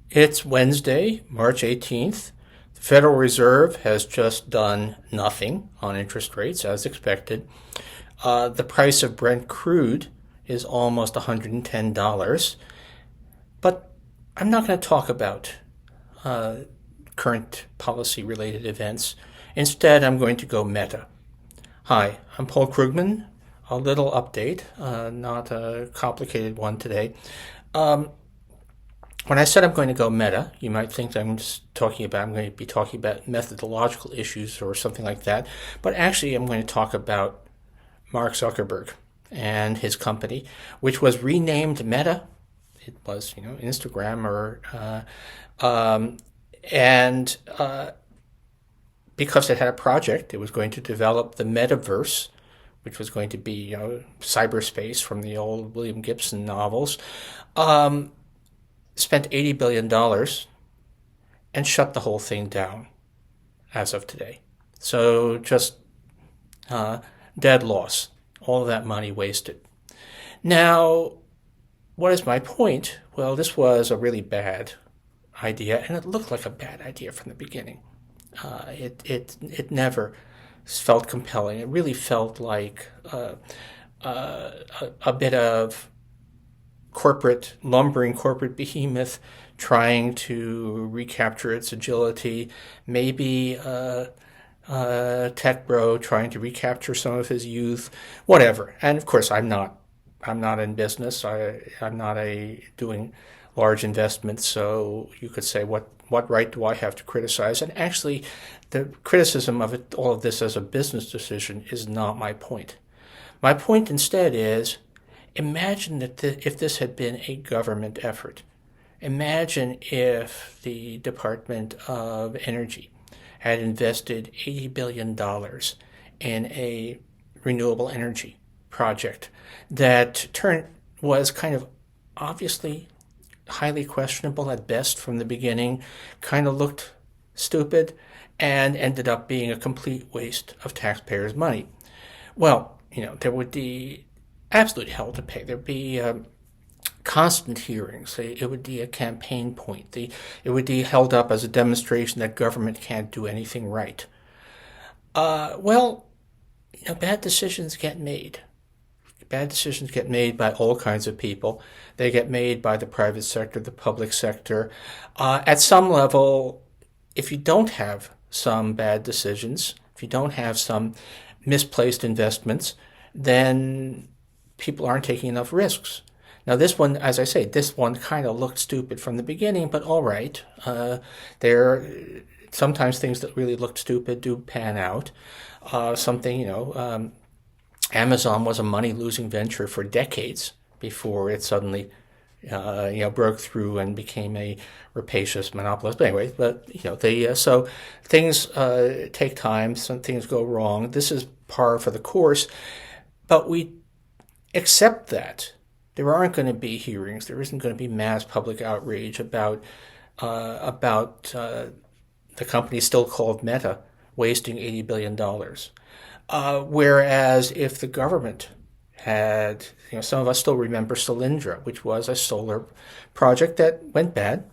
It's Wednesday, March 18th. The Federal Reserve has just done nothing on interest rates as expected. The price of Brent crude is almost $110. But I'm not going to talk about uh, current policy related events. Instead, I'm going to go meta. Hi, I'm Paul Krugman. A little update, not a complicated one today. Um, When I said I'm going to go meta, you might think that I'm going to be talking about methodological issues or something like that. But actually, I'm going to talk about Mark Zuckerberg and his company, which was renamed Meta. It was, Instagram and because it had a project, it was going to develop the metaverse, which was going to be, cyberspace from the old William Gibson novels. Um, Spent $80 billion and shut the whole thing down as of today. So just dead loss. All of that money wasted. Now, what is my point? Well, this was a really bad idea, and it looked like a bad idea from the beginning. It never felt compelling. It really felt like a bit of lumbering corporate behemoth trying to recapture its agility, maybe tech bro trying to recapture some of his youth, whatever. And of course, I'm not in business. I'm not doing large investments, so you could say what right do I have to criticize? And actually, the criticism of all of this as a business decision is not my point. My point instead is, imagine that if this had been a government effort. Imagine if the Department of Energy had invested $80 billion in a renewable energy project that was kind of obviously highly questionable at best from the beginning, kind of looked stupid, and ended up being a complete waste of taxpayers' money. Well, there would be absolute hell to pay. There'd be constant hearings. It would be a campaign point. It would be held up as a demonstration that government can't do anything right. Well, bad decisions get made. Bad decisions get made by all kinds of people. They get made by the private sector, the public sector. At some level, if you don't have some bad decisions, if you don't have some misplaced investments, then people aren't taking enough risks. Now, this one, as I say, this one kind of looked stupid from the beginning, but all right. Sometimes things that really looked stupid do pan out. Amazon was a money-losing venture for decades before it suddenly, broke through and became a rapacious monopolist. But anyway, so things take time. Some things go wrong. This is par for the course, but we accept that there aren't going to be hearings. There isn't going to be mass public outrage about the company still called Meta wasting $80 billion. Whereas if the government had, some of us still remember Solyndra, which was a solar project that went bad,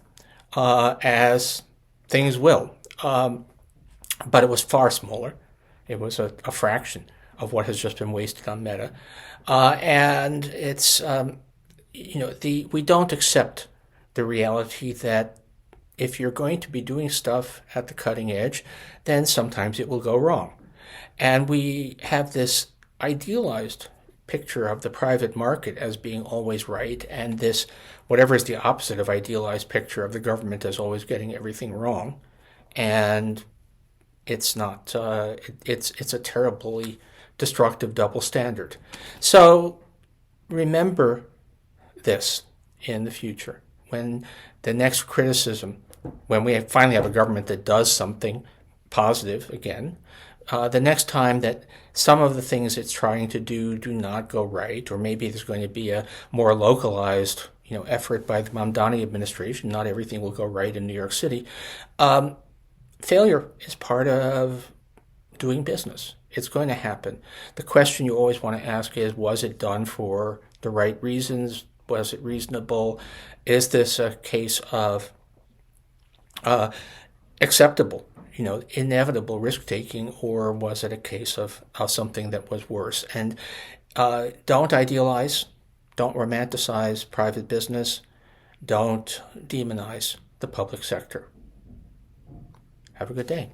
as things will. But it was far smaller. It was a fraction of what has just been wasted on Meta. And it's, we don't accept the reality that if you're going to be doing stuff at the cutting edge, then sometimes it will go wrong. And we have this idealized picture of the private market as being always right, and this, whatever is the opposite of idealized picture of the government as always getting everything wrong. And it's not, it's a terribly destructive double standard. So remember this in the future. When the next criticism, when we finally have a government that does something positive again, the next time that some of the things it's trying to do not go right, or maybe there's going to be a more localized, effort by the Mamdani administration, not everything will go right in New York City. Failure is part of doing business. It's going to happen. The question you always want to ask is, was it done for the right reasons? Was it reasonable? Is this a case of acceptable, inevitable risk taking, or was it a case of something that was worse? And don't idealize, don't romanticize private business, don't demonize the public sector. Have a good day.